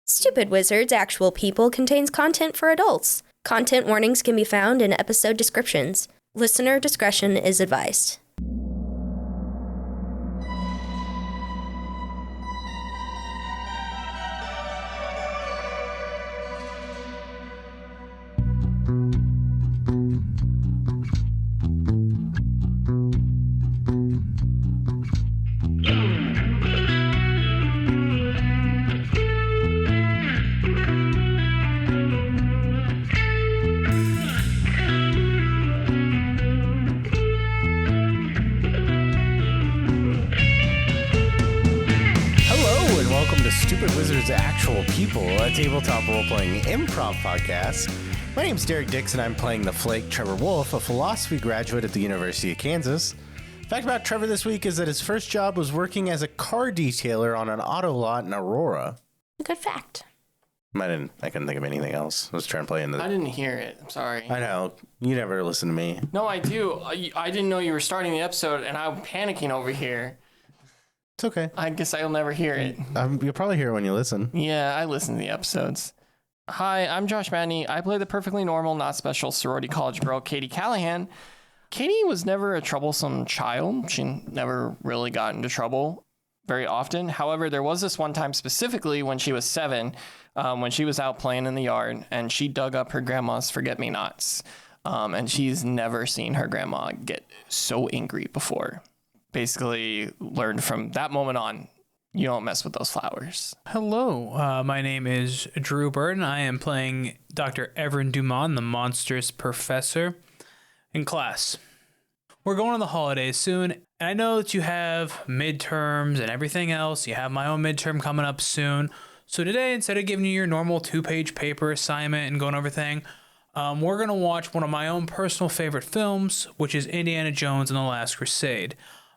Stupid Wizards Actual People contains content for adults. Content warnings can be found in episode descriptions. Listener discretion is advised. Stupid Wizards Actual People, a tabletop role-playing improv podcast. My name's Derek Dixon. I'm playing the Flake Trevor Wolffe, a philosophy graduate at the University of Kansas. Fact about Trevor this week is that his first job was working as a car detailer on an auto lot in Aurora. Good fact. I couldn't think of anything else. I was trying to play into I didn't hear it. I'm sorry. I know. You never listen to me. No, I do. I didn't know you were starting the episode, and I'm panicking over here. It's okay. I guess I'll never hear it. You'll probably hear it when you listen. Yeah, I listen to the episodes. Hi, I'm Josh Matney. I play the perfectly normal, not special sorority college girl, Katie Callahan. Katie was never a troublesome child. She never really got into trouble very often. However, there was this one time specifically when she was 7, when she was out playing in the yard, and she dug up her grandma's forget-me-nots. And she's never seen her grandma get so angry before. Basically learned from that moment on, you don't mess with those flowers. Hello, my name is Drew Burton. I am playing Dr. Evren Duman, the monstrous professor in class. We're going on the holidays soon, and I know that you have midterms and everything else. You have my own midterm coming up soon. So today, instead of giving you your normal 2-page paper assignment and going over everything, we're going to watch one of my own personal favorite films, which is Indiana Jones and the Last Crusade.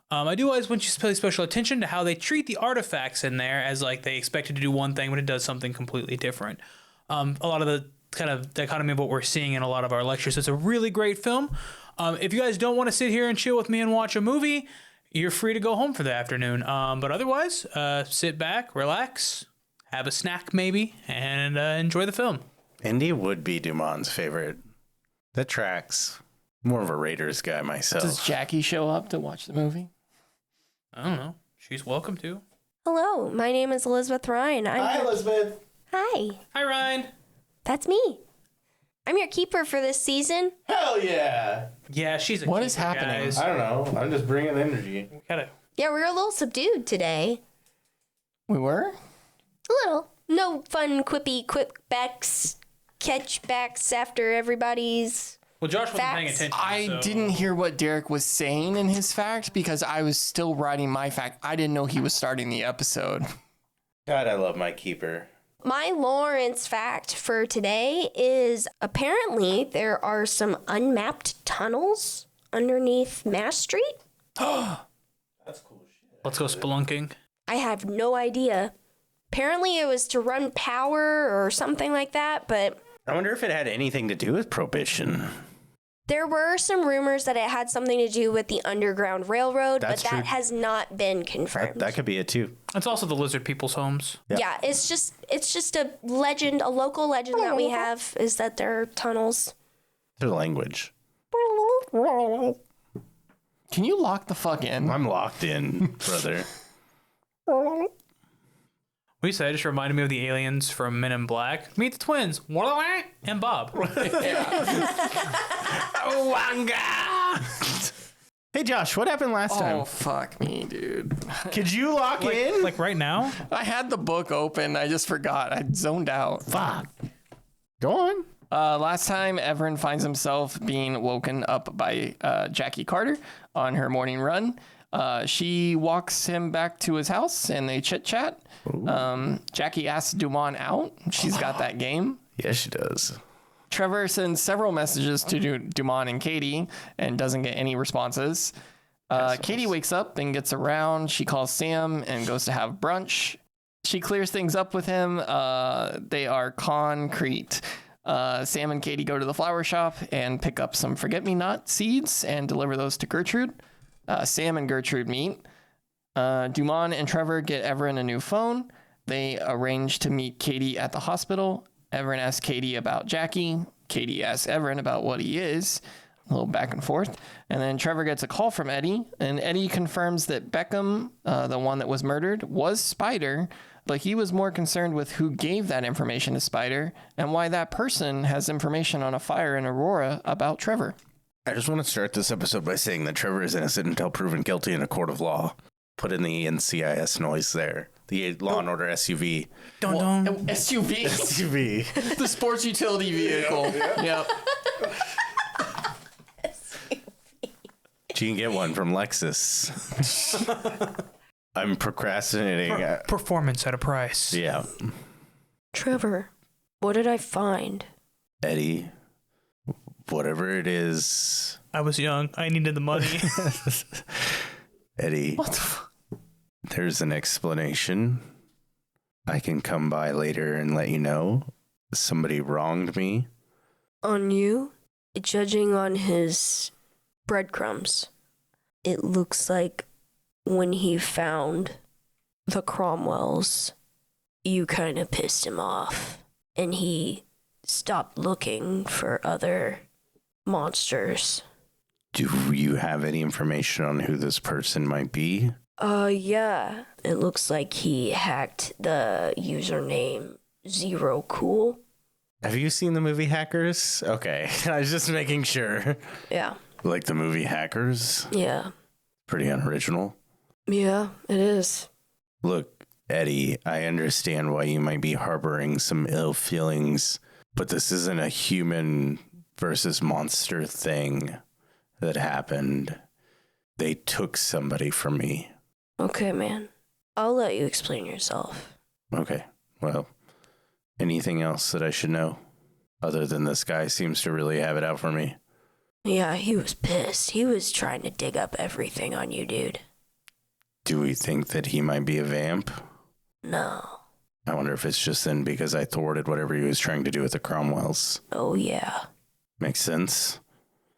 I do always want you to pay special attention to how they treat the artifacts in there as like they expect it to do one thing when it does something completely different. A lot of the kind of dichotomy of what we're seeing in a lot of our lectures. It's a really great film. If you guys don't want to sit here and chill with me and watch a movie, you're free to go home for the afternoon. But otherwise, sit back, relax, have a snack maybe, and enjoy the film. Indy would be Duman's favorite. That tracks. More of a Raiders guy myself. Does Jackie show up to watch the movie? I don't know. She's welcome to. Hello, my name is Elizabeth Rein. Hi, Elizabeth. Hi. Hi, Rein. That's me. I'm your keeper for this season. Hell yeah. Yeah, she's a What keeper, is happening? guys. I don't know. I'm just bringing the energy. We gotta... Yeah, we're a little subdued today. We were? A little. No fun, quippy, quipbacks, catchbacks after everybody's... Well, Josh wasn't paying Facts. attention. I didn't hear what Derek was saying in his fact because I was still writing my fact. I didn't know he was starting the episode. God, I love my keeper. My Lawrence fact for today is apparently there are some unmapped tunnels underneath Mass Street. That's cool shit. Let's go spelunking. I have no idea. Apparently it was to run power or something like that, but... I wonder if it had anything to do with Prohibition. There were some rumors that it had something to do with the Underground Railroad, That's but that true. has not been confirmed. That could be it too. It's also the lizard people's homes. Yeah, it's just a legend, a local legend that we have is that there are tunnels. Their language. Can you lock the fuck in? I'm locked in, brother. What you say just reminded me of the aliens from Men in Black. Meet the twins, and Bob. Hey, Josh, what happened last time? Oh, fuck me, dude. Could you lock in? Like right now? I had the book open. I just forgot. I zoned out. Fuck. Go on. Last time, Evren finds himself being woken up by Jackie Carter on her morning run. She walks him back to his house and they chit-chat. Jackie asks Duman out. She's got that game. Yes, she does. Trevor sends several messages to Duman and Katie and doesn't get any responses. Katie wakes up and gets around. She calls Sam and goes to have brunch. She clears things up with him. They are concrete. Sam and Katie go to the flower shop and pick up some forget-me-not seeds and deliver those to Gertrude. Sam and Gertrude meet. Duman and Trevor get Evren a new phone. They arrange to meet Katie at the hospital. Evren asks Katie about Jackie. Katie asks Evren about what he is. A little back and forth. And then Trevor gets a call from Eddie, and Eddie confirms that Beckham, the one that was murdered, was Spider, but he was more concerned with who gave that information to Spider and why that person has information on a fire in Aurora about Trevor. I just want to start this episode by saying that Trevor is innocent until proven guilty in a court of law. Put in the NCIS noise there. The Law and Order SUV. SUV? SUV. The sports utility vehicle. Yep. You can get one from Lexus. I'm procrastinating. Performance at a price. Yeah. Trevor, what did I find? Eddie, whatever it is. I was young. I needed the money. Eddie, What the fuck? there's an explanation. I can come by later and let you know. Somebody wronged me. On you? Judging on his breadcrumbs, it looks like when he found the Cromwells, you kind of pissed him off, and he stopped looking for other monsters. Do you have any information on who this person might be? Yeah. It looks like he hacked the username Zero Cool. Have you seen the movie Hackers? Okay, I was just making sure. Yeah. Like the movie Hackers? Yeah. Pretty unoriginal. Yeah, it is. Look, Eddie, I understand why you might be harboring some ill feelings, but this isn't a human versus monster thing that happened. They took somebody from me. Okay, man. I'll let you explain yourself. Okay, well, anything else that I should know? Other than this guy seems to really have it out for me. Yeah, he was pissed. He was trying to dig up everything on you, dude. Do we think that he might be a vamp? No. I wonder if it's just then because I thwarted whatever he was trying to do with the Cromwells. Oh, yeah. Makes sense.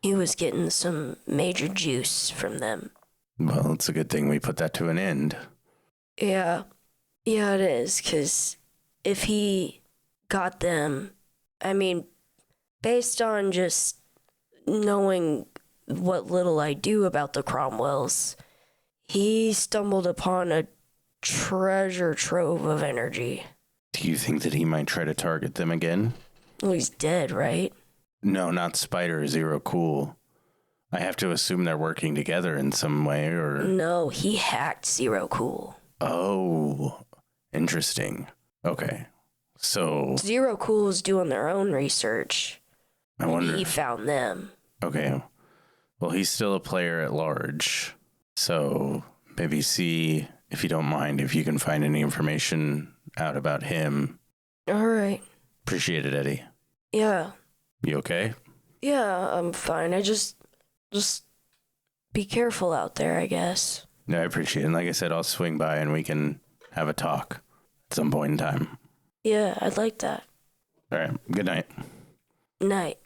He was getting some major juice from them. Well, it's a good thing we put that to an end. Yeah. Yeah, it is, because if he got them, I mean, based on just knowing what little I do about the Cromwells, he stumbled upon a treasure trove of energy. Do you think that he might try to target them again? Well, he's dead, right? No, not Spider, Zero Cool. I have to assume they're working together in some way, or... No, he hacked Zero Cool. Oh, interesting. Okay, so... Zero Cool's doing their own research. I wonder... He found them. Okay, well, he's still a player at large, so maybe see, if you don't mind, if you can find any information out about him. All right. Appreciate it, Eddie. Yeah. You okay? Yeah, I'm fine. I just be careful out there, I guess. No, I appreciate it. And like I said, I'll swing by and we can have a talk at some point in time. Yeah, I'd like that. All right. Good night. Night.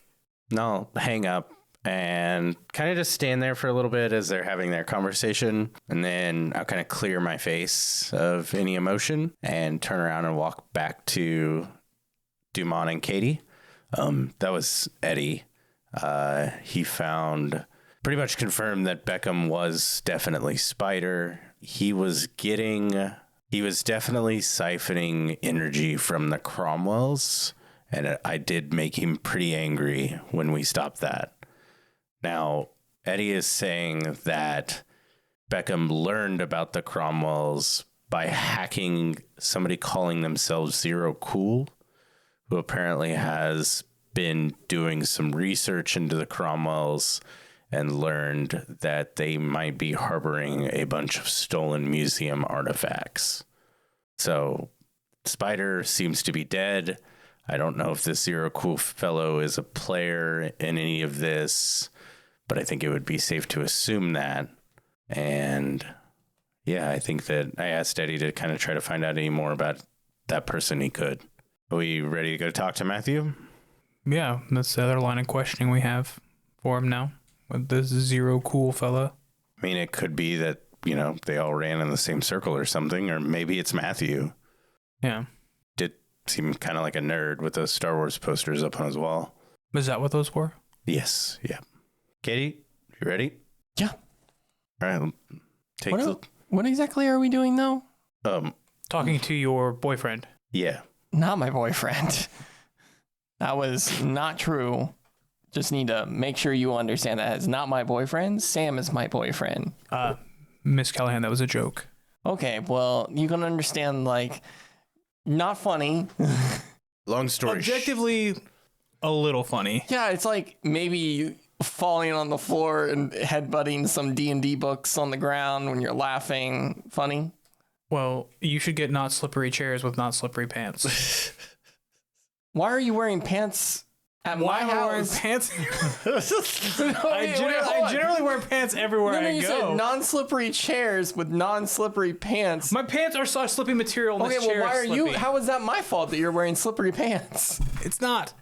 And I'll hang up and kind of just stand there for a little bit as they're having their conversation. And then I'll kind of clear my face of any emotion and turn around and walk back to Duman and Katie. That was Eddie. He found... pretty much confirmed that Beckham was definitely Spider. He was definitely siphoning energy from the Cromwells, and I did make him pretty angry when we stopped that. Now, Eddie is saying that Beckham learned about the Cromwells by hacking somebody calling themselves Zero Cool, who apparently has been doing some research into the Cromwells and learned that they might be harboring a bunch of stolen museum artifacts. So Spider seems to be dead. I don't know if this Zero Cool fellow is a player in any of this, but I think it would be safe to assume that. And yeah, I think that I asked Eddie to kind of try to find out any more about that person he could. Are we ready to go talk to Matthew? Yeah, that's the other line of questioning we have for him now. With this Zero Cool fella. I mean, it could be that, they all ran in the same circle or something, or maybe it's Matthew. Yeah. Did seem kind of like a nerd with those Star Wars posters up on his wall. Was that what those were? Yes. Yeah. Katie, you ready? Yeah. All right. Take What exactly are we doing though? Talking to your boyfriend. Yeah. Not my boyfriend. That was not true. Just need to make sure you understand that it's not my boyfriend. Sam is my boyfriend. Miss Callahan, that was a joke. Okay, well, you can understand, like, not funny. Long story. Objectively, a little funny. Yeah, it's like maybe falling on the floor and headbutting some D&D books on the ground when you're laughing. Funny. Well, you should get not slippery chairs with not slippery pants. Why are you wearing pants at my Why am I wearing house? pants? No, I generally wear pants everywhere I you go. said non-slippery chairs with non-slippery pants. My pants are such slippy material. And Okay, this well, chair why are is you? slippy. How is that my fault that you're wearing slippery pants? It's not.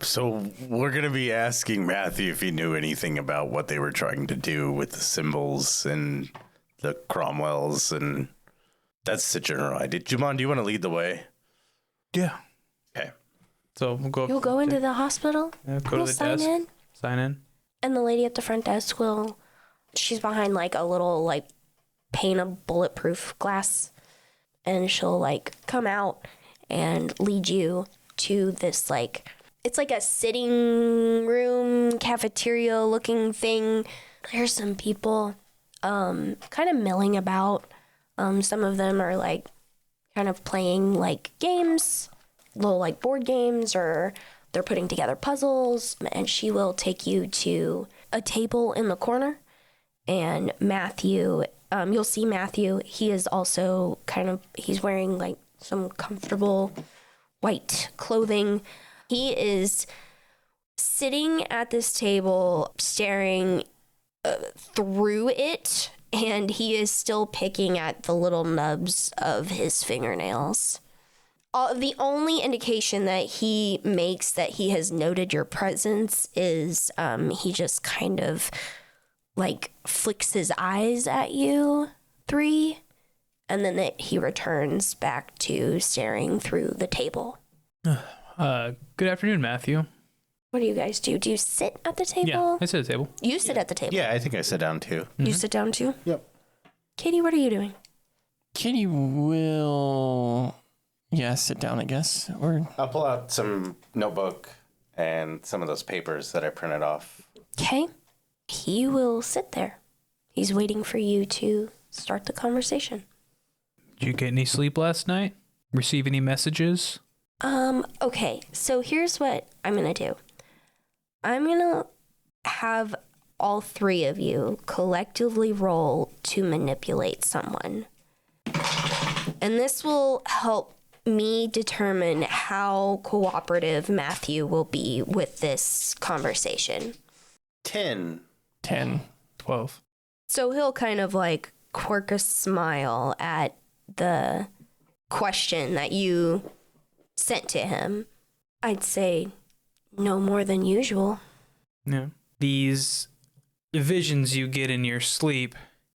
So we're going to be asking Matthew if he knew anything about what they were trying to do with the symbols and the Cromwells, and that's the general idea. Duman, do you want to lead the way? Yeah. Okay. So we'll go. You'll go into the hospital. Yeah, go You'll to the sign desk. in. Sign in. And the lady at the front desk will, she's behind like a little like pane of bulletproof glass. And she'll like come out and lead you to this like, it's like a sitting room, cafeteria looking thing. There's some people kind of milling about. Some of them are like kind of playing like games, little like board games, or they're putting together puzzles. And she will take you to a table in the corner. And Matthew, you'll see Matthew. He is also he's wearing like some comfortable white clothing. He is sitting at this table staring through it, and he is still picking at the little nubs of his fingernails. The only indication that he makes that he has noted your presence is he just kind of like flicks his eyes at you three, and then he returns back to staring through the table. Good afternoon, Matthew. What do you guys do? Do you sit at the table? Yeah, I sit at the table. You sit at the table. Yeah, I think I sat down too. You sit down too? Yep. Katie, what are you doing? Kitty will, sit down, I guess. Or I'll pull out some notebook and some of those papers that I printed off. Okay. He will sit there. He's waiting for you to start the conversation. Did you get any sleep last night? Receive any messages? Okay. So here's what I'm going to do. I'm going to have all three of you collectively roll to manipulate someone. And this will help me determine how cooperative Matthew will be with this conversation. 10. 12. So he'll kind of like quirk a smile at the question that you sent to him. I'd say no more than usual. Yeah. These visions you get in your sleep,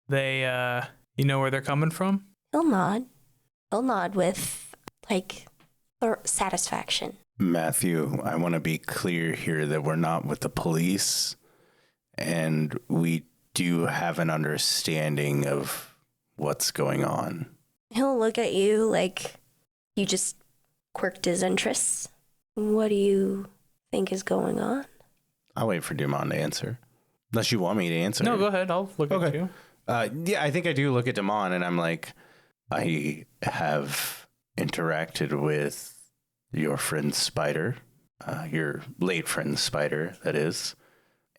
they, you know where they're coming from? He'll nod. He'll nod with like satisfaction. Matthew, I want to be clear here that we're not with the police, and we do have an understanding of what's going on. He'll look at you like you just quirked his interests. What do you think is going on? I'll wait for Duman to answer. Unless you want me to answer. No, go ahead. I'll look at you. Yeah, I think I do look at Duman and I'm like, I have interacted with your friend Spider, your late friend Spider, that is.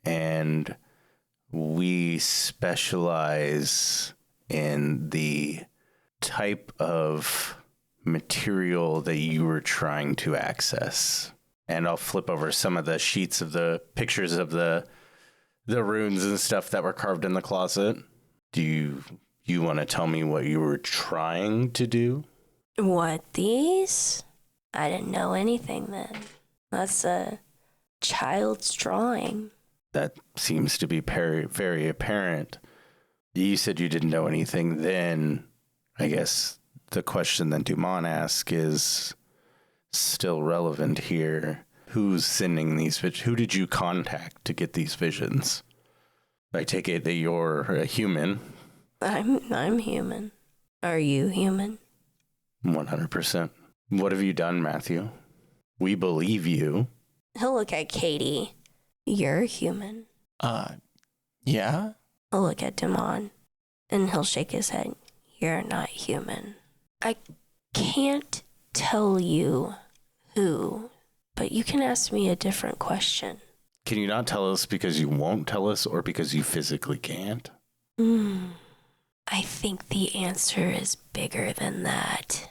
And we specialize in the type of material that you were trying to access. And I'll flip over some of the sheets of the pictures of the runes and stuff that were carved in the closet. Do you want to tell me what you were trying to do? What, these? I didn't know anything then. That's a child's drawing. That seems to be very, very apparent. You said you didn't know anything then. I guess the question that Duman asked is still relevant here. Who's sending these visions? Who did you contact to get these visions? I take it that you're a human. I'm human. Are you human? 100%. What have you done, Matthew? We believe you. He'll look at Katie. You're human. Yeah? He'll look at Duman, and he'll shake his head. You're not human. I can't tell you who, but you can ask me a different question. Can you not tell us because you won't tell us or because you physically can't? I think the answer is bigger than that.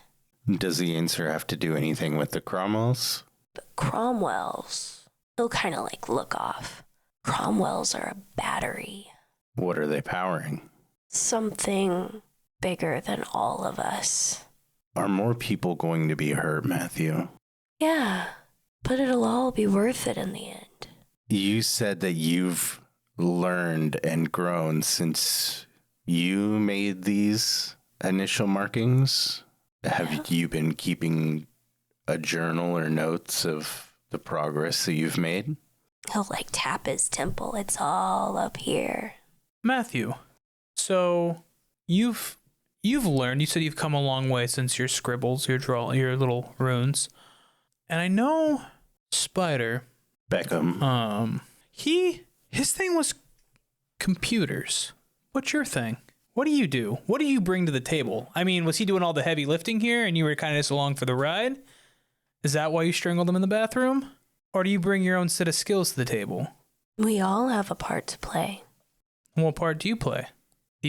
Does the answer have to do anything with the Cromwells? The Cromwells. He'll kind of like look off. Cromwells are a battery. What are they powering? Something bigger than all of us. Are more people going to be hurt, Matthew? Yeah, but it'll all be worth it in the end. You said that you've learned and grown since you made these initial markings. Have you been keeping a journal or notes of the progress that you've made? He'll like tap his temple. It's all up here. Matthew, so you've learned. You said you've come a long way since your scribbles, your little runes, and I know Spider Beckham. His thing was computers. What's your thing? What do you do? What do you bring to the table? I mean, was he doing all the heavy lifting here and you were kind of just along for the ride? Is that why you strangled him in the bathroom? Or do you bring your own set of skills to the table? We all have a part to play. What part do you play? Do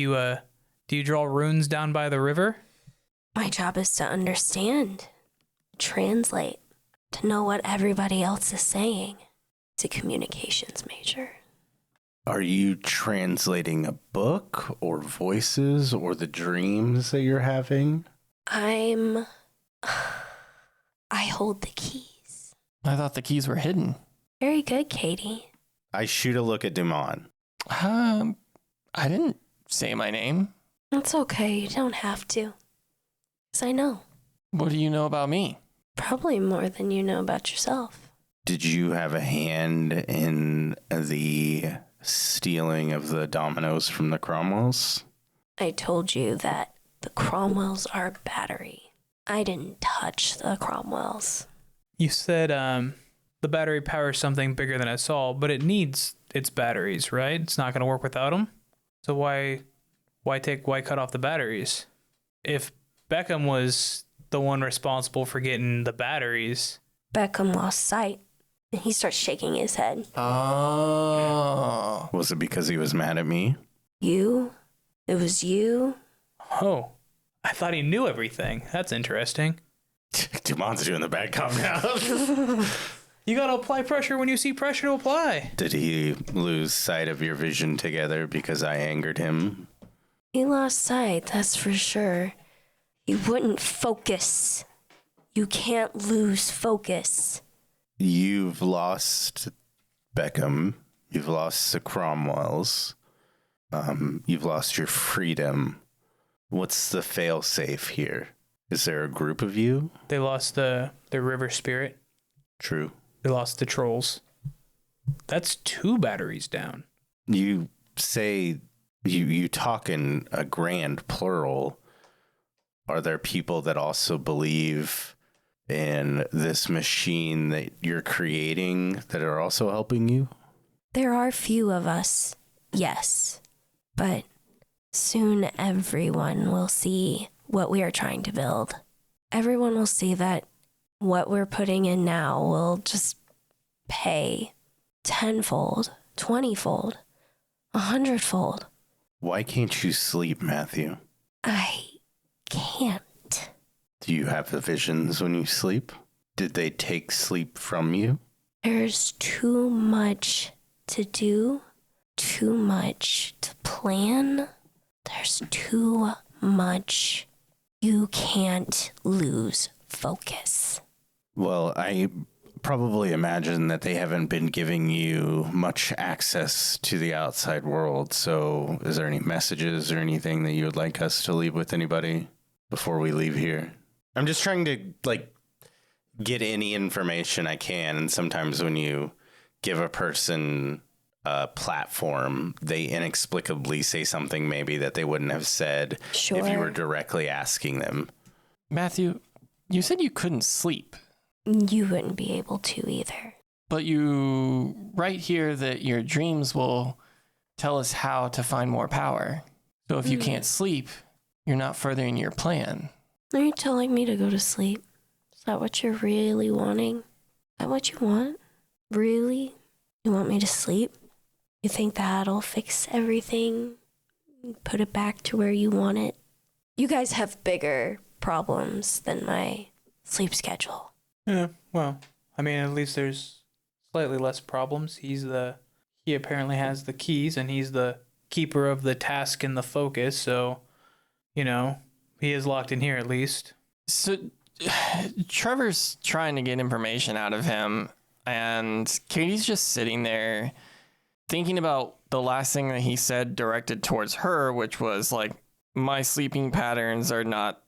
you draw runes down by the river? My job is to understand, translate, to know what everybody else is saying. It's a communications major. Are you translating a book or voices or the dreams that you're having? I hold the keys. I thought the keys were hidden. Very good, Katie. I shoot a look at Duman. I didn't say my name. It's okay, you don't have to. 'Cause I know. What do you know about me? Probably more than you know about yourself. Did you have a hand in the stealing of the dominoes from the Cromwells? I told you that the Cromwells are a battery. I didn't touch the Cromwells. You said the battery powers something bigger than us all, but it needs its batteries, right? It's not going to work without them. So why cut off the batteries? If Beckham was the one responsible for getting the batteries, Beckham lost sight, and he starts shaking his head. Oh. Was it because he was mad at me? You? It was you? oh, I thought he knew everything. That's interesting. Duman's doing the bad cop now. You gotta apply pressure when you see pressure to apply. Did he lose sight of your vision together because I angered him? He lost sight, that's for sure. He wouldn't focus. You can't lose focus. You've lost Beckham. You've lost the Cromwells. You've lost your freedom. What's the fail-safe here? Is there a group of you? They lost the river spirit. True. They lost the trolls. That's 2 batteries down. You say, you talk in a grand plural. Are there people that also believe in this machine that you're creating that are also helping you? There are few of us, yes. But soon everyone will see what we are trying to build. Everyone will see that what we're putting in now will just pay 10-fold, 20-fold, 100-fold. Why can't you sleep, Matthew? I can't. Do you have the visions when you sleep? Did they take sleep from you? There's too much to do, too much to plan. There's too much. You can't lose focus. Well, I probably imagine that they haven't been giving you much access to the outside world. So is there any messages or anything that you would like us to leave with anybody? before we leave here? I'm just trying to, like, get any information I can. And sometimes when you give a person a platform, they inexplicably say something maybe that they wouldn't have said if you were directly asking them. Matthew, you said you couldn't sleep. You wouldn't be able to either. But you write here that your dreams will tell us how to find more power. So if you can't sleep, you're not furthering your plan. Are you telling me to go to sleep? Is that what you're really wanting? Is that what you want? Really? You want me to sleep? You think that'll fix everything? Put it back to where you want it? You guys have bigger problems than my sleep schedule. Yeah, well, I mean, at least there's slightly less problems. He apparently has the keys, and he's the keeper of the task and the focus, so, you know, he is locked in here at least. So Trevor's trying to get information out of him, and Katie's just sitting there thinking about the last thing that he said directed towards her, which was like, my sleeping patterns are not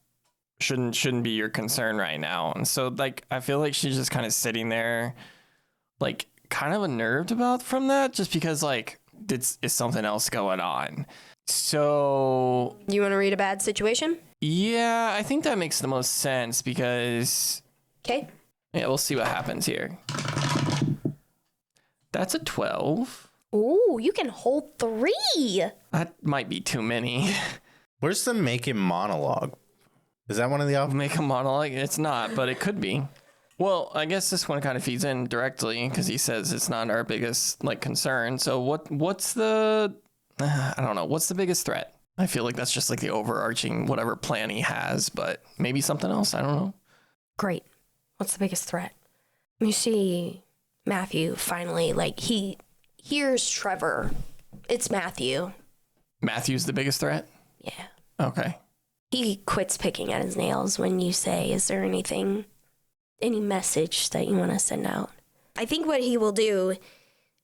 shouldn't be your concern right now. And so, like, I feel like she's just kind of sitting there, like, kind of unnerved about from that, just because, like, is something else going on. So You want to read a bad situation? yeah, I think that makes the most sense, because Okay. yeah, we'll see what happens here. That's a 12. Ooh, you can hold 3. That might be too many. Where's the make him monologue? Is that one of the options? Make a monologue? It's not, but it could be. Well, I guess this one kind of feeds in directly because he says it's not our biggest like concern. So what's the I don't know, what's the biggest threat? I feel like that's just like the overarching whatever plan he has, but maybe something else. I don't know. Great. What's the biggest threat? You see Matthew finally, like, he hears Trevor. It's Matthew. Matthew's the biggest threat? Yeah. Okay. He quits picking at his nails when you say, is there any message that you want to send out? I think what he will do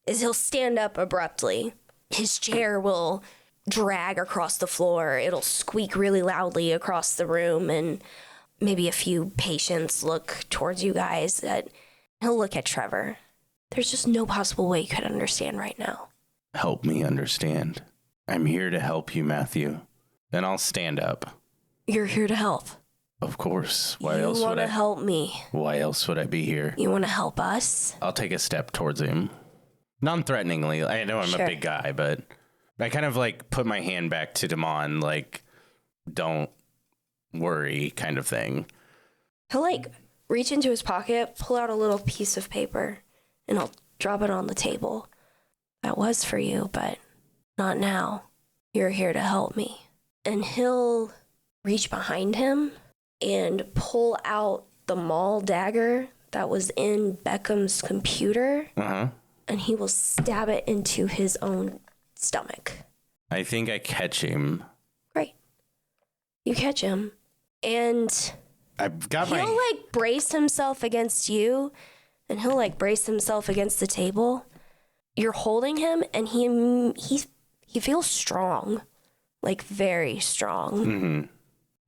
is he'll stand up abruptly. His chair will drag across the floor. It'll squeak really loudly across the room, and maybe a few patients look towards you guys. He'll look at Trevor. There's just no possible way you could understand right now. Help me understand. I'm here to help you, Matthew. Then I'll stand up. You're here to help. Of course. Why You else want would to I? help me. Why else would I be here? You want to help us? I'll take a step towards him. Non-threateningly. I know I'm Sure. a big guy, but I kind of like put my hand back to Duman, like, don't worry kind of thing. He'll like reach into his pocket, pull out a little piece of paper, and he'll drop it on the table. That was for you, but not now. You're here to help me. And he'll reach behind him and pull out the maul dagger that was in Beckham's computer, Uh-huh. and he will stab it into his own stomach. I think I catch him. Great. You catch him, and I've got he'll like brace himself against you, and he'll like brace himself against the table. You're holding him, and he feels strong, like very strong. Mm-hmm.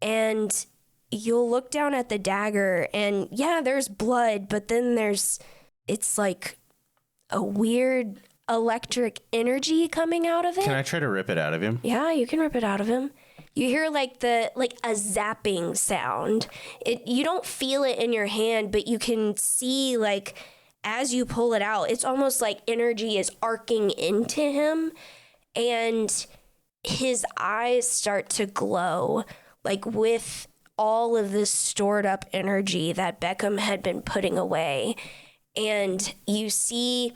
And you'll look down at the dagger, and yeah, there's blood, but then it's like a weird electric energy coming out of it. Can I try to rip it out of him? Yeah, you can rip it out of him. You hear like a zapping sound. You don't feel it in your hand, but you can see like as you pull it out, it's almost like energy is arcing into him, and his eyes start to glow like with all of this stored up energy that Beckham had been putting away. And you see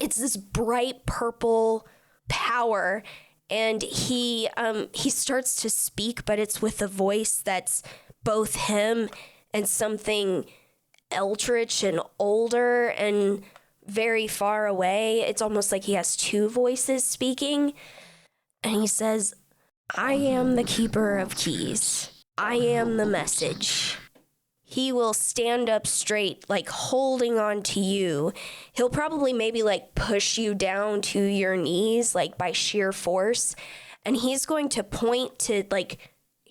it's this bright purple power, and he starts to speak, but it's with a voice that's both him and something eldritch and older and very far away. It's almost like he has two voices speaking. And he says, I am the keeper of keys. I am the message. He will stand up straight, like holding on to you. He'll probably maybe like push you down to your knees, like by sheer force. And he's going to point to like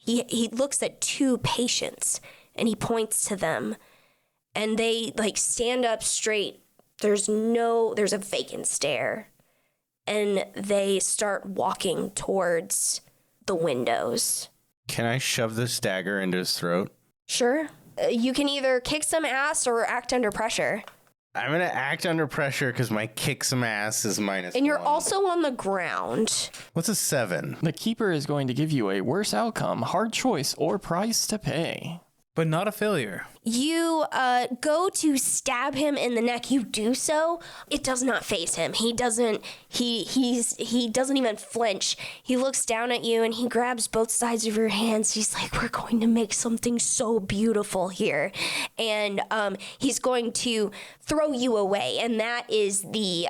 he looks at 2 patients and he points to them, and they like stand up straight. There's a vacant stare, and they start walking towards the windows. Can I shove this dagger into his throat? Sure. You can either kick some ass or act under pressure. I'm going to act under pressure because my kick some ass is -1. And you're also on the ground. What's a 7? The keeper is going to give you a worse outcome, hard choice, or price to pay. But not a failure. You go to stab him in the neck. You do so. It does not faze him. He doesn't even flinch. He looks down at you and he grabs both sides of your hands. He's like, we're going to make something so beautiful here. And he's going to throw you away. And that is the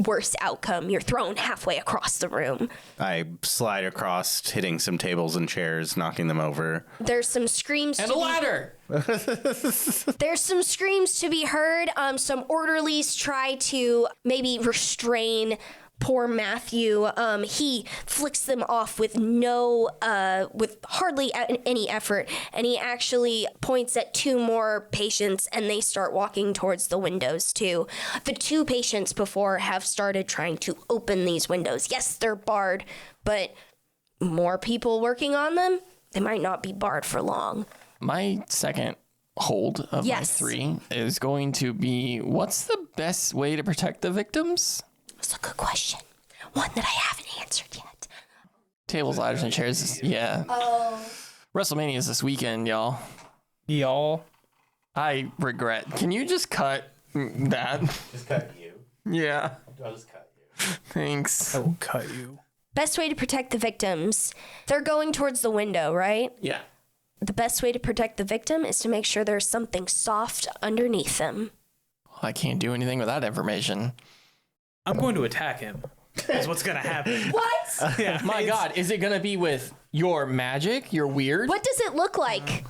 worst outcome. You're thrown halfway across the room. I slide across, hitting some tables and chairs, knocking them over. There's some screams. And a ladder! There's some screams to be heard. Some orderlies try to maybe restrain poor Matthew. He flicks them off with with hardly any effort, and he actually points at 2 more patients, and they start walking towards the windows too. The 2 patients before have started trying to open these windows. Yes, they're barred, but more people working on them, they might not be barred for long. My second hold of my 3 is going to be, what's the best way to protect the victims? That's a good question. One that I haven't answered yet. Tables, ladders, and chairs. Yeah. WrestleMania is this weekend, y'all. Y'all. I regret. Can you just cut that? Just cut you. Yeah. I'll just cut you. Thanks. I will cut you. Best way to protect the victims. They're going towards the window, right? Yeah. The best way to protect the victim is to make sure there's something soft underneath them. I can't do anything with that information. I'm going to attack him. That's what's going to happen. What? Yeah, My God, is it going to be with your magic, your weird? What does it look like?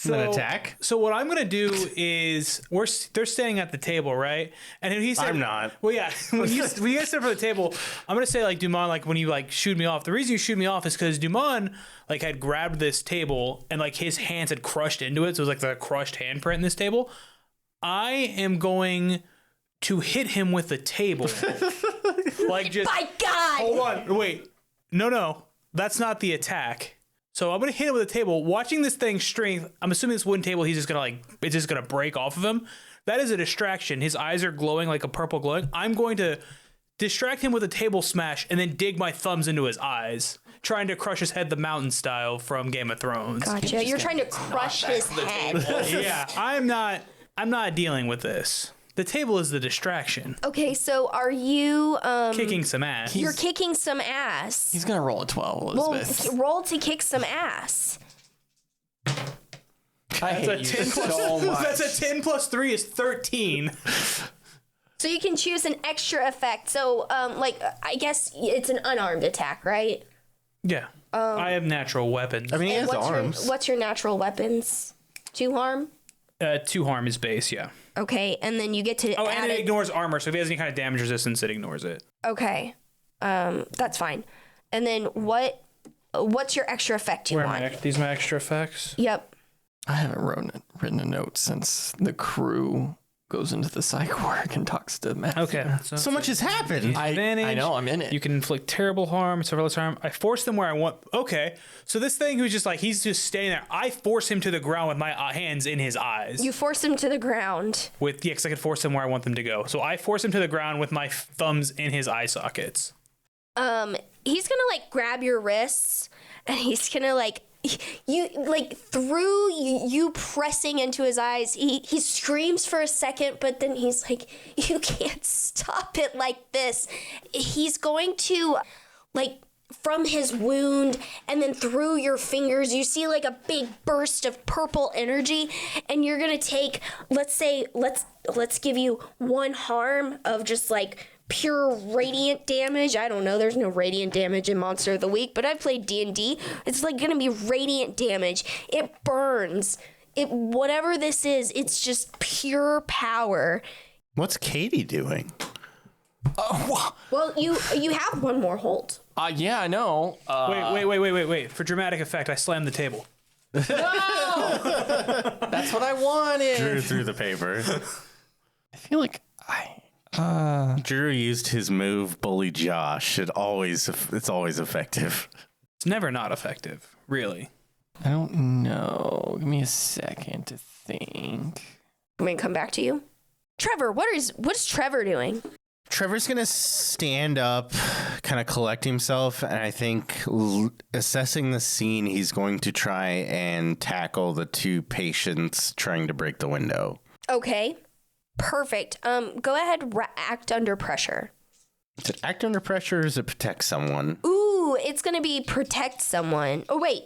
An attack? So what I'm gonna do is they're standing at the table, right? And he said, I'm not. Well, yeah. When you guys sit for the table, I'm gonna say like Duman, like when you like shoot me off. The reason you shoot me off is because Duman like had grabbed this table and like his hands had crushed into it, so it was like the crushed handprint in this table. I am going to hit him with the table, like just. By God! Hold on, wait. No, that's not the attack. So I'm going to hit him with a table. Watching this thing strength, I'm assuming this wooden table, he's just going to it's just going to break off of him. That is a distraction. His eyes are glowing like a purple glowing. I'm going to distract him with a table smash and then dig my thumbs into his eyes, trying to crush his head the mountain style from Game of Thrones. Gotcha. You're trying to crush his head. Yeah, I'm not dealing with this. The table is the distraction. Okay, so are you Kicking some ass. You're kicking some ass. He's going to roll a 12, Elizabeth. Well, roll to kick some ass. I hate you so much. That's a 10 plus 3 is 13. So you can choose an extra effect. So, I guess it's an unarmed attack, right? Yeah. I have natural weapons. I mean, he has arms. What's your natural weapons? 2 harm? 2 harm is base, yeah. Okay, and then you get to Oh, add and it it. ignores armor, so if he has any kind of damage resistance, it ignores it. Okay, that's fine. And then what's your extra effect you want? These are my extra effects? Yep. I haven't written a note since the crew goes into the psych ward and talks to Matt. Okay. So much has happened. I know, I'm in it. You can inflict terrible harm, several harm. I force them where I want. Okay. So this thing who's just like, he's just staying there. I force him to the ground with my hands in his eyes. You force him to the ground. Because I can force him where I want them to go. So I force him to the ground with my thumbs in his eye sockets. He's gonna like grab your wrists, and he's gonna like you like through you pressing into his eyes. He screams for a second, but then he's like, you can't stop it like this. He's going to like from his wound and then through your fingers you see like a big burst of purple energy, and you're gonna take, let's give you 1 harm of just like pure radiant damage. I don't know, there's no radiant damage in Monster of the Week, but I've played D&D. It's like gonna be radiant damage. It burns. Whatever this is, it's just pure power. What's Katie doing? Well, you have one more hold. Yeah, I know. Wait. For dramatic effect, I slammed the table. That's what I wanted. Drew threw the paper. I feel like Drew used his move, Bully Josh. It's always effective. It's never not effective, really. I don't know. Give me a second to think. I'm gonna come back to you. Trevor, what's Trevor doing? Trevor's going to stand up, kind of collect himself, and I think assessing the scene, he's going to try and tackle the two patients trying to break the window. Okay, perfect. Go ahead, act under pressure. Is it act under pressure or is it protect someone? Ooh, it's going to be protect someone. Oh, wait.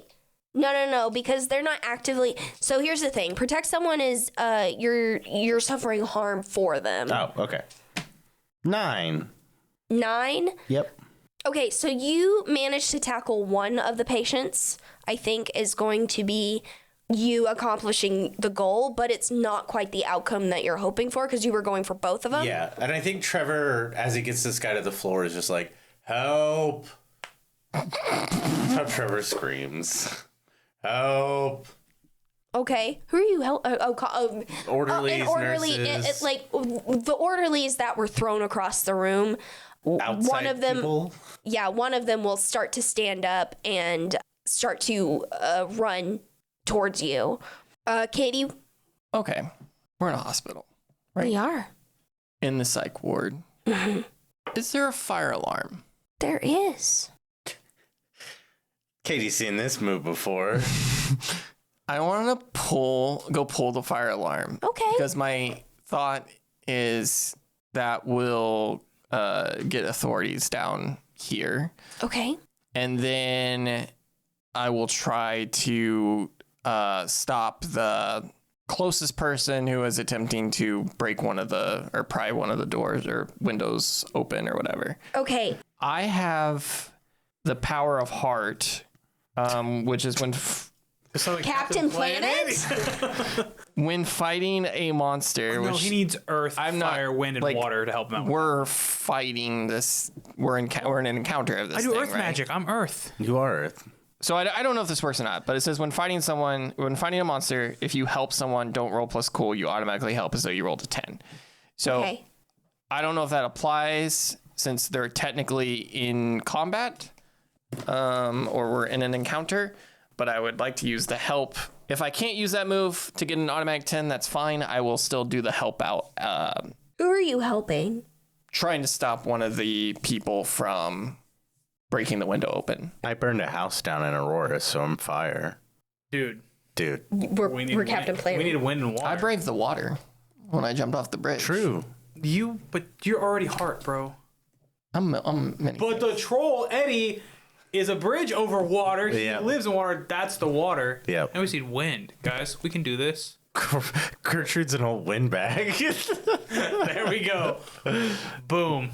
No, because they're not actively. So here's the thing. Protect someone is you're suffering harm for them. Oh, okay. 9. 9? Yep. Okay, so you managed to tackle one of the patients, I think is going to be you accomplishing the goal, but it's not quite the outcome that you're hoping for because you were going for both of them. Yeah, and I think Trevor, as he gets this guy to the floor, is just like, help. That's how Trevor screams. Help. Okay, who are you helping? Orderlies, orderly, nurses. like the orderlies that were thrown across the room. Outside one of them, people? yeah, one of them will start to stand up and start to run towards you. Katie, Okay. We're in a hospital. Right. we are. In the psych ward. Is there a fire alarm? There is. Katie's seen this move before. I want to go pull the fire alarm. Okay. Because my thought is that will get authorities down here. Okay. And then I will try to stop the closest person who is attempting to break pry one of the doors or windows open or whatever. Okay. I have the power of heart, which is Captain Planet? when fighting a monster. No, which he needs earth, I'm not, fire, wind, and like, water to help him out. We're fighting this. We're in an encounter of this. I do thing, earth right? magic. I'm earth. You are Earth. So I don't know if this works or not, but it says when fighting a monster, if you help someone, don't roll plus cool, you automatically help as though you rolled a 10. So Okay. I don't know if that applies since they're technically in combat, or we're in an encounter, but I would like to use the help. If I can't use that move to get an automatic 10, that's fine. I will still do the help out, Who are you helping? trying to stop one of the people from breaking the window open. I burned a house down in Aurora, so I'm fire. Dude, We're Captain Planet. we need wind and water. I braved the water when I jumped off the bridge. True. But you're already heart, bro. I'm many. But the troll, Eddie, is a bridge over water. He lives in water. That's the water. Yep. And we need wind. Guys, we can do this. Gertrude's an old windbag. There we go. Boom.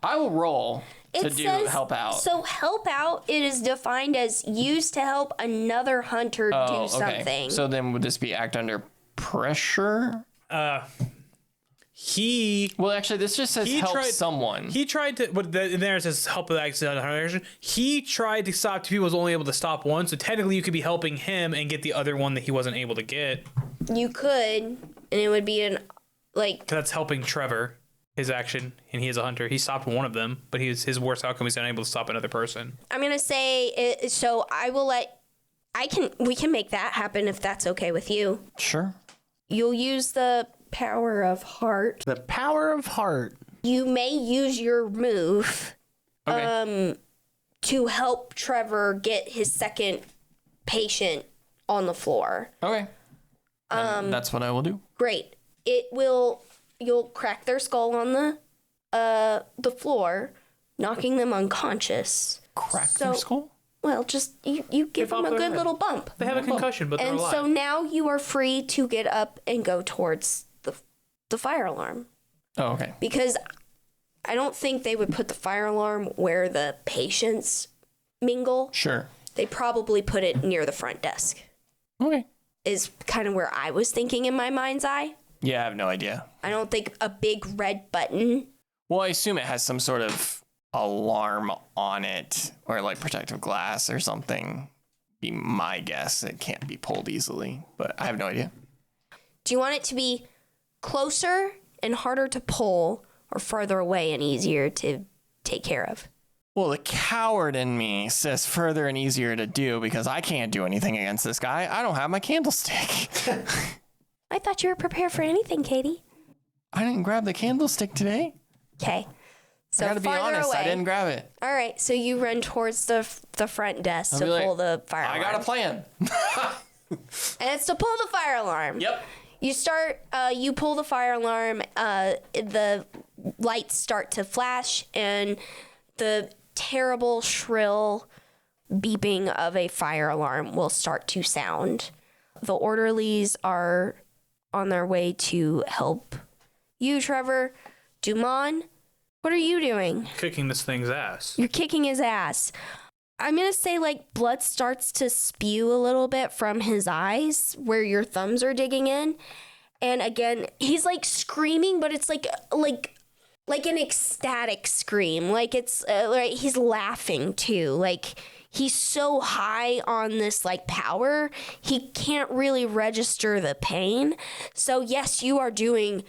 I will roll to help out. So help out, it is defined as used to help another hunter do something. So then would this be act under pressure? Well, actually, this just says help someone. He tried to, but there it says help with action. He tried to stop two people, was only able to stop one. So technically, you could be helping him and get the other one that he wasn't able to get. You could, and it would be Cause that's helping Trevor, his action, and he is a hunter. He stopped one of them, but his worst outcome is unable to stop another person. I'm gonna say so. We can make that happen if that's okay with you. Sure. You'll use the power of heart. The power of heart. You may use your move Okay. to help Trevor get his second patient on the floor. Okay. That's what I will do. Great. You'll crack their skull on the floor, knocking them unconscious. Crack their skull? Well, just you give them a good little bump. They have a concussion, but they're And alive. so now you are free to get up and go towards the fire alarm. Oh, okay. Because I don't think they would put the fire alarm where the patients mingle. Sure. They probably put it near the front desk. Okay. Is kind of where I was thinking in my mind's eye. Yeah, I have no idea. I don't think a big red button Well, I assume it has some sort of alarm on it or like protective glass or something. Be my guess. It can't be pulled easily, but I have no idea. Do you want it to be closer and harder to pull, or farther away and easier to take care of? Well, the coward in me says further and easier to do because I can't do anything against this guy. I don't have my candlestick. I thought you were prepared for anything, Katie. I didn't grab the candlestick today. Okay. So I gotta be farther honest, away. I didn't grab it. All right, so you run towards the front desk I'll to be like, pull the fire alarm. I got a plan. And it's to pull the fire alarm. Yep. You pull the fire alarm, the lights start to flash, and the terrible, shrill beeping of a fire alarm will start to sound. The orderlies are on their way to help you, Trevor. Duman, what are you doing? Kicking this thing's ass. You're kicking his ass. I'm going to say, like, blood starts to spew a little bit from his eyes where your thumbs are digging in. And again, he's, like, screaming, but it's like an ecstatic scream. Like, it's, like, he's laughing, too. Like, he's so high on this, like, power, he can't really register the pain. So, yes, you're doing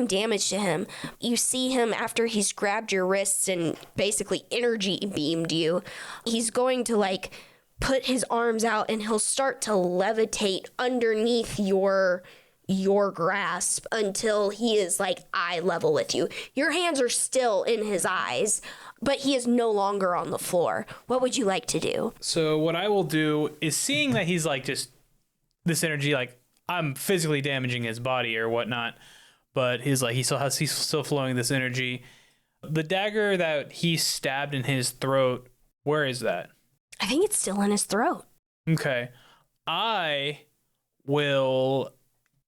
damage to him. You see him after he's grabbed your wrists and basically energy beamed you. He's going to, like, put his arms out and he'll start to levitate underneath your grasp until he is, like, eye level with you. Your hands are still in his eyes, but he is no longer on the floor. What would you like to do? So what I will do is, seeing that he's like just this energy, like I'm physically damaging his body or whatnot, but he's still flowing this energy. The dagger that he stabbed in his throat, where is that? I think it's still in his throat. Okay. I will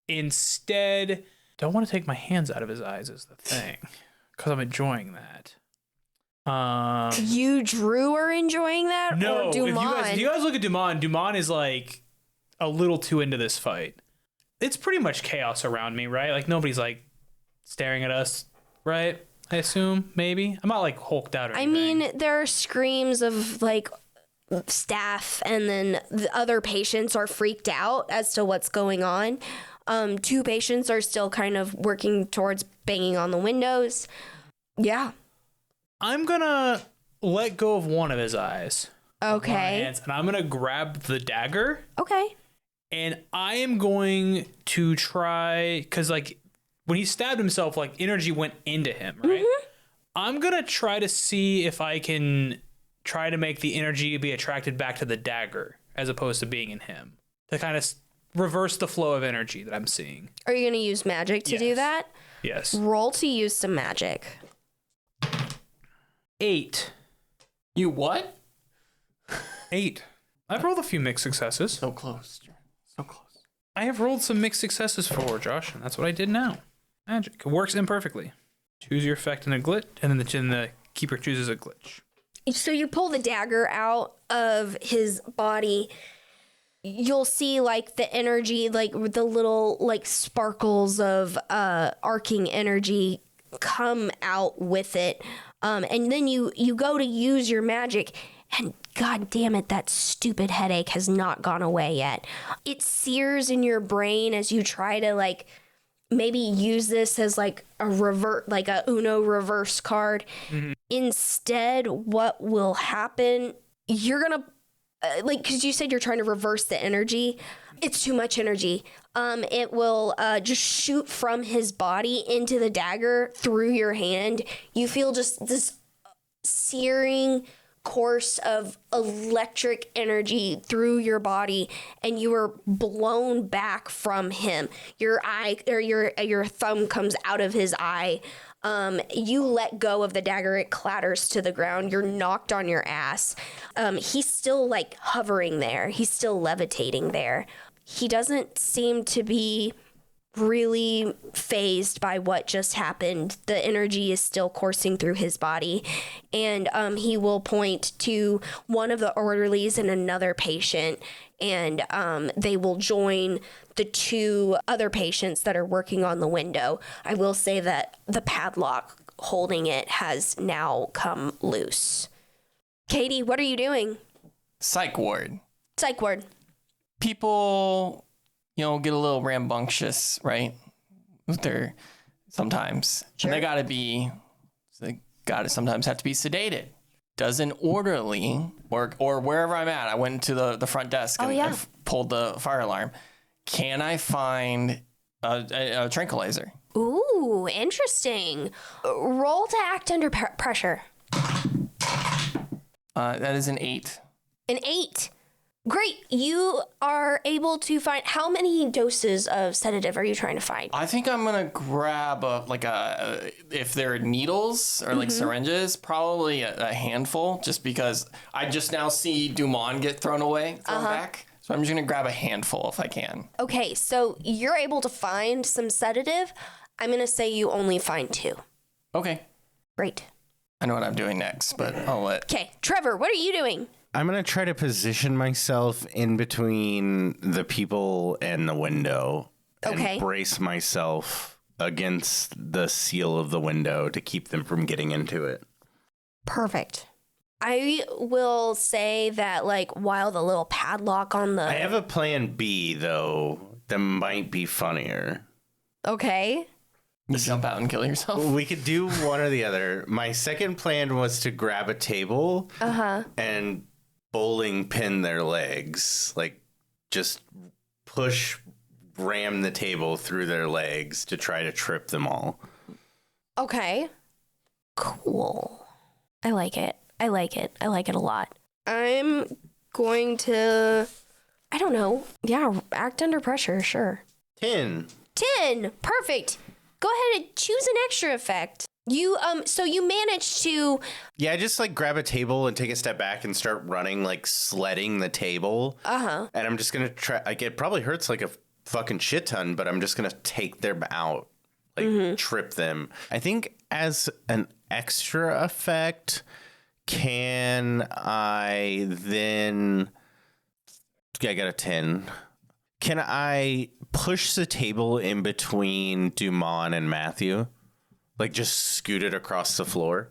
instead, don't want to take my hands out of his eyes is the thing, because I'm enjoying that. You, Drew, are enjoying that? No, or Duman? if you guys look at Duman is like a little too into this fight. It's pretty much chaos around me, right? Like nobody's like staring at us, right? I assume, maybe. I'm not like hulked out or anything. I mean, there are screams of like staff, and then the other patients are freaked out as to what's going on. 2 patients are still kind of working towards banging on the windows. Yeah. I'm gonna let go of one of his eyes. Okay. And I'm gonna grab the dagger. Okay. And I am going to try, because like when he stabbed himself, like energy went into him, right? Mm-hmm. I'm gonna try to see if I can try to make the energy be attracted back to the dagger as opposed to being in him, to kind of reverse the flow of energy that I'm seeing. Are you gonna use magic to do that? Yes. Roll to use some magic. 8. You what? 8. I've rolled a few mixed successes. So close. So close. I have rolled some mixed successes for Josh, and that's what I did now. Magic. It works imperfectly. Choose your effect in a glitch, and then the keeper chooses a glitch. So you pull the dagger out of his body. You'll see like the energy, like the little like sparkles of arcing energy come out with it. And then you go to use your magic, and god damn it, that stupid headache has not gone away yet. It sears in your brain as you try to like maybe use this as like a Uno reverse card. Mm-hmm. Instead, what will happen, you're gonna because you said you're trying to reverse the energy. It's too much energy. It will just shoot from his body into the dagger through your hand. You feel just this searing course of electric energy through your body, and you are blown back from him. Your eye or your thumb comes out of his eye. You let go of the dagger, it clatters to the ground. You're knocked on your ass. He's still like hovering there. He's still levitating there. He doesn't seem to be really fazed by what just happened. The energy is still coursing through his body, and he will point to one of the orderlies and another patient, and they will join the 2 other patients that are working on the window. I will say that the padlock holding it has now come loose. Katie, what are you doing? Psych ward. Psych ward. People, get a little rambunctious, right? Sometimes. Sure. And they gotta sometimes have to be sedated. Does an orderly, or wherever I'm at, I went to the front desk and I've pulled the fire alarm. Can I find a tranquilizer? Ooh, interesting. Roll to act under pressure. That is an 8. An 8. Great. You are able to find, how many doses of sedative are you trying to find? I think I'm going to grab if there are needles or syringes, probably a handful, just because I just now see Duman get thrown back. So I'm just going to grab a handful if I can. Okay, so you're able to find some sedative. I'm going to say you only find 2. Okay. Great. I know what I'm doing next, but I'll let... Okay, Trevor, what are you doing? I'm going to try to position myself in between the people and the window. Okay. And brace myself against the seal of the window to keep them from getting into it. Perfect. I will say that, while the little padlock on the... I have a plan B, though, that might be funnier. Okay. You jump out and kill yourself? We could do one or the other. My second plan was to grab a table and bowling pin their legs. Just ram the table through their legs to try to trip them all. Okay. Cool. I like it. I like it a lot. I'm going to, I don't know. Yeah, act under pressure, sure. 10. 10. Perfect. Go ahead and choose an extra effect. So you managed to... Yeah, I just grab a table and take a step back and start running, sledding the table. And I'm just going to try, it probably hurts a fucking shit ton, but I'm just going to take them out, trip them. I think as an extra effect, can I then... Yeah, I got a 10. Can I push the table in between Duman and Matthew? Just scoot it across the floor?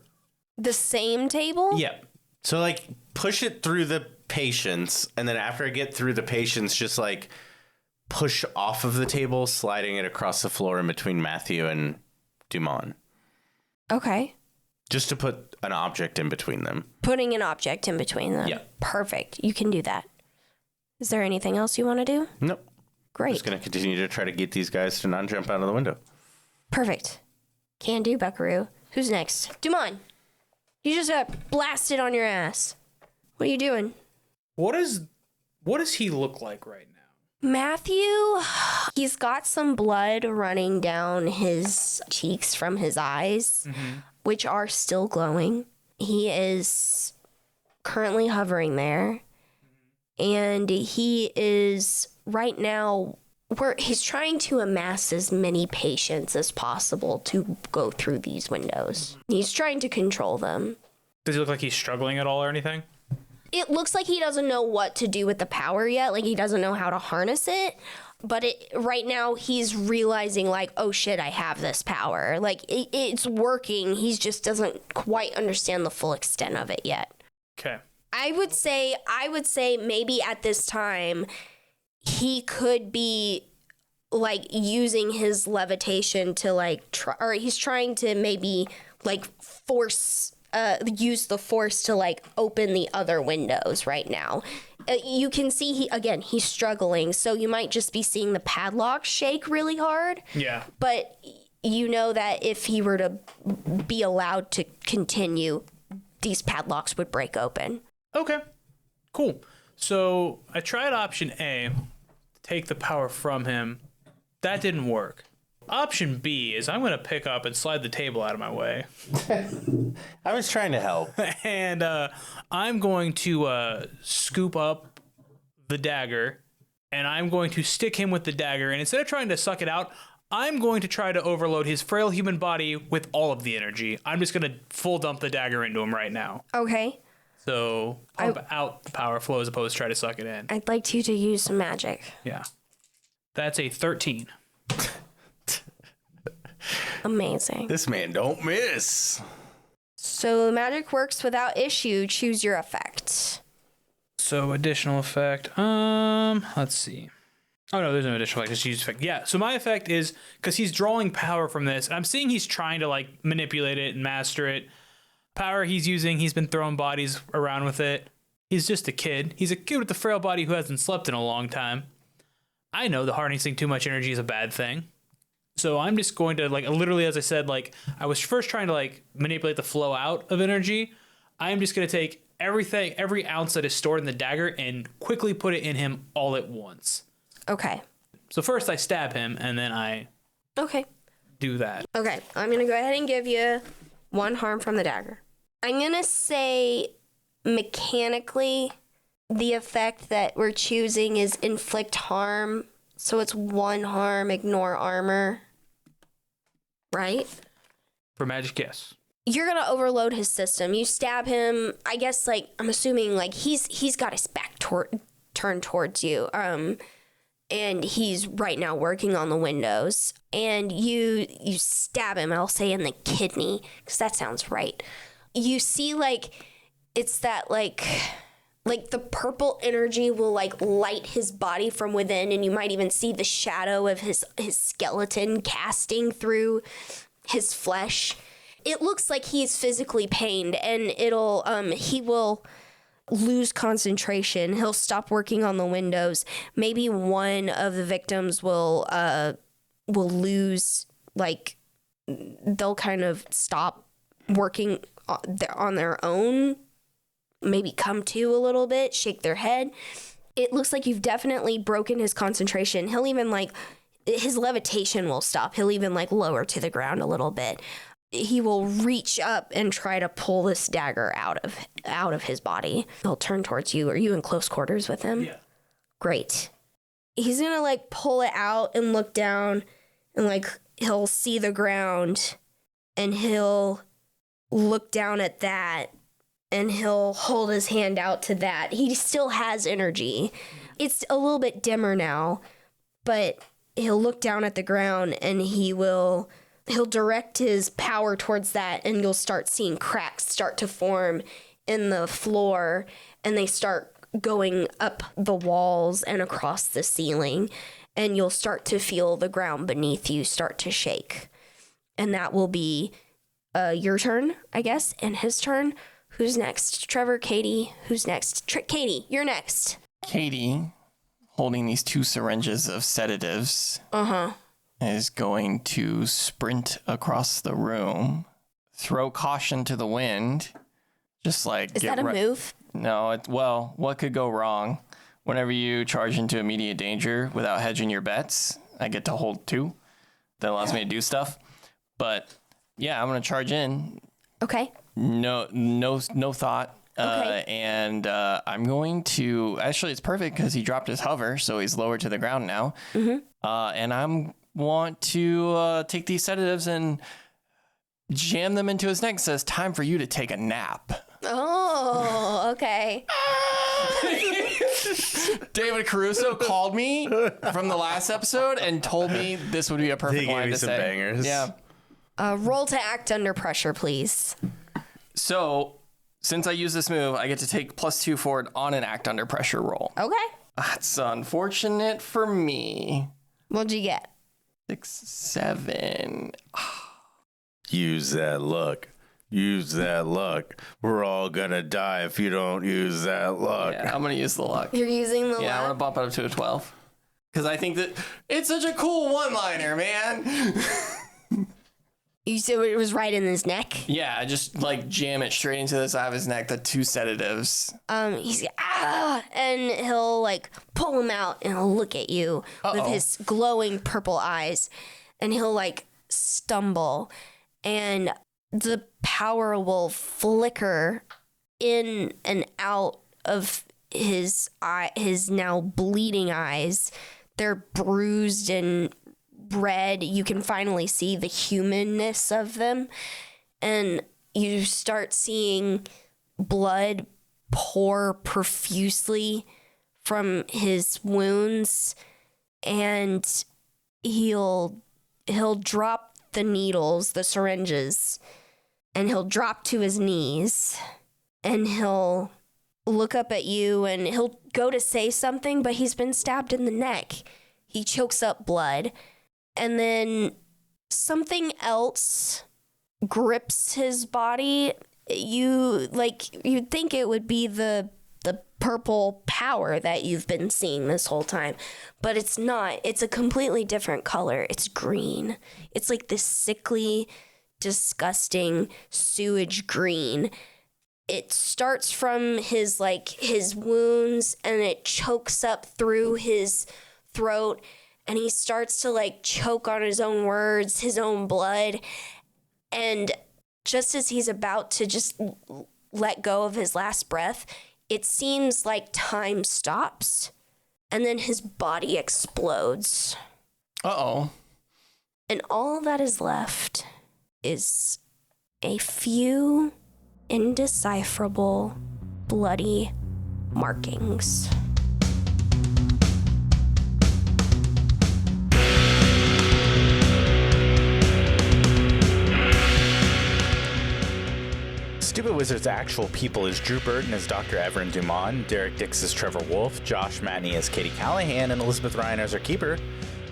The same table? Yeah. So, push it through the patients, and then after I get through the patients, just, push off of the table, sliding it across the floor in between Matthew and Duman. Okay. Just to put an object in between them. Putting an object in between them. Yeah. Perfect. You can do that. Is there anything else you want to do? Nope. Great. Just going to continue to try to get these guys to not jump out of the window. Perfect. Can do, Buckaroo. Who's next? Duman. You just got blasted on your ass. What are you doing? What does he look like right now? Matthew, he's got some blood running down his cheeks from his eyes, which are still glowing. He is currently hovering there. And he is right now... he's trying to amass as many patients as possible to go through these windows. He's trying to control them. Does he look like he's struggling at all or anything? It looks like he doesn't know what to do with the power yet. He doesn't know how to harness it. But right now he's realizing oh shit, I have this power. It's working. He just doesn't quite understand the full extent of it yet. Okay. I would say maybe at this time he could be using his levitation to or he's trying to maybe force use the force to open the other windows right now. You can see he's struggling, so you might just be seeing the padlock shake really hard. Yeah. But you know that if he were to be allowed to continue, these padlocks would break open. Okay. Cool. So I tried option A, take the power from him. That didn't work. Option B is I'm going to pick up and slide the table out of my way. I was trying to help. And I'm going to scoop up the dagger, and I'm going to stick him with the dagger. And instead of trying to suck it out, I'm going to try to overload his frail human body with all of the energy. I'm just going to full dump the dagger into him right now. Okay. So pump out the power flow as opposed to try to suck it in. I'd like you to use some magic. Yeah. That's a 13. Amazing. This man don't miss. So magic works without issue. Choose your effect. So additional effect. Let's see. Oh no, there's no additional effect. Just use effect. Yeah. So my effect is because he's drawing power from this. I'm seeing he's trying to like manipulate it and master it. Power he's using. He's been throwing bodies around with it. He's just a kid. He's a kid with a frail body who hasn't slept in a long time. I know that harnessing too much energy is a bad thing. So I'm just going to, like, literally, as I said, like, I was first trying to, like, manipulate the flow out of energy. I'm just going to take everything, every ounce that is stored in the dagger and quickly put it in him all at once. Okay. So first I stab him, and then I do that. Okay. I'm going to go ahead and give you 1 harm from the dagger. I'm going to say mechanically the effect that we're choosing is inflict harm. So it's 1 harm, ignore armor. Right? For magic, yes. You're going to overload his system. You stab him. I guess, like, I'm assuming, like, he's got his back turned towards you. And he's right now working on the windows. And you stab him, I'll say in the kidney, because that sounds right. You see, like, it's that, like the purple energy will, like, light his body from within, and you might even see the shadow of his skeleton casting through his flesh. It looks like he's physically pained, and he will lose concentration. He'll stop working on the windows. Maybe one of the victims will lose, like, they'll kind of stop working on their own, maybe come to a little bit, shake their head. It looks like you've definitely broken his concentration. He'll even, like, his levitation will stop. He'll even, like, lower to the ground a little bit. He will reach up and try to pull this dagger out of his body. He'll turn towards you. Are you in close quarters with him? Yeah. Great. He's gonna, like, pull it out and look down, and, like, he'll see the ground, and he'll look down at that, and he'll hold his hand out to that. He still has energy. It's a little bit dimmer now, but he'll look down at the ground, and he'll direct his power towards that, and you'll start seeing cracks start to form in the floor, and they start going up the walls and across the ceiling, and you'll start to feel the ground beneath you start to shake. And that will be your turn, I guess, and his turn. Who's next? Trevor, Katie, who's next? Katie, you're next. Katie, holding these 2 syringes of sedatives, is going to sprint across the room, throw caution to the wind, just like... Is that a move? No, what could go wrong? Whenever you charge into immediate danger without hedging your bets, I get to hold 2. That allows me to do stuff. But yeah, I'm going to charge in. Okay. No thought. Okay. And I'm going to... Actually, it's perfect because he dropped his hover, so he's lower to the ground now. Mm-hmm. And I'm... want to take these sedatives and jam them into his neck. It says, time for you to take a nap. Oh, okay. David Caruso called me from the last episode and told me this would be a perfect line to say. He gave me some bangers. Yeah. Roll to act under pressure, please. So, since I use this move, I get to take +2 forward on an act under pressure roll. Okay. That's unfortunate for me. What'd you get? 6, 7. Use that luck. Use that luck. We're all gonna die if you don't use that luck. Yeah, I'm gonna use the luck. You're using the luck? Yeah, I'm gonna bump it up to a 12. Because I think that it's such a cool one-liner, man. You said it was right in his neck? Yeah, I just, like, jam it straight into the side of his neck, the 2 sedatives. He's, and he'll, like, pull him out, and he'll look at you with his glowing purple eyes, and he'll, like, stumble, and the power will flicker in and out of his now bleeding eyes. They're bruised and red. You can finally see the humanness of them, and you start seeing blood pour profusely from his wounds, and he'll drop the needles, the syringes, and he'll drop to his knees and he'll look up at you and he'll go to say something, but he's been stabbed in the neck. He chokes up blood, and then something else grips his body. You'd think it would be the purple power that you've been seeing this whole time, but it's not. It's a completely different color. It's green. It's like this sickly, disgusting sewage green. It starts from his wounds and it chokes up through his throat, and he starts to choke on his own words, his own blood. And just as he's about to just let go of his last breath, it seems like time stops, and then his body explodes. Uh-oh. And all that is left is a few indecipherable, bloody markings. Stupid Wizard's actual people is Drew Burton as Dr. Evren Duman, Derek Dix as Trevor Wolffe, Josh Matney as Katie Callahan, and Elizabeth Rein as our keeper.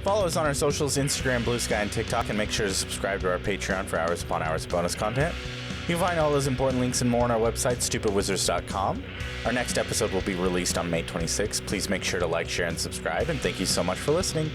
Follow us on our socials, Instagram, Blue Sky, and TikTok, and make sure to subscribe to our Patreon for hours upon hours of bonus content. You can find all those important links and more on our website, stupidwizards.com. Our next episode will be released on May 26th. Please make sure to like, share, and subscribe, and thank you so much for listening.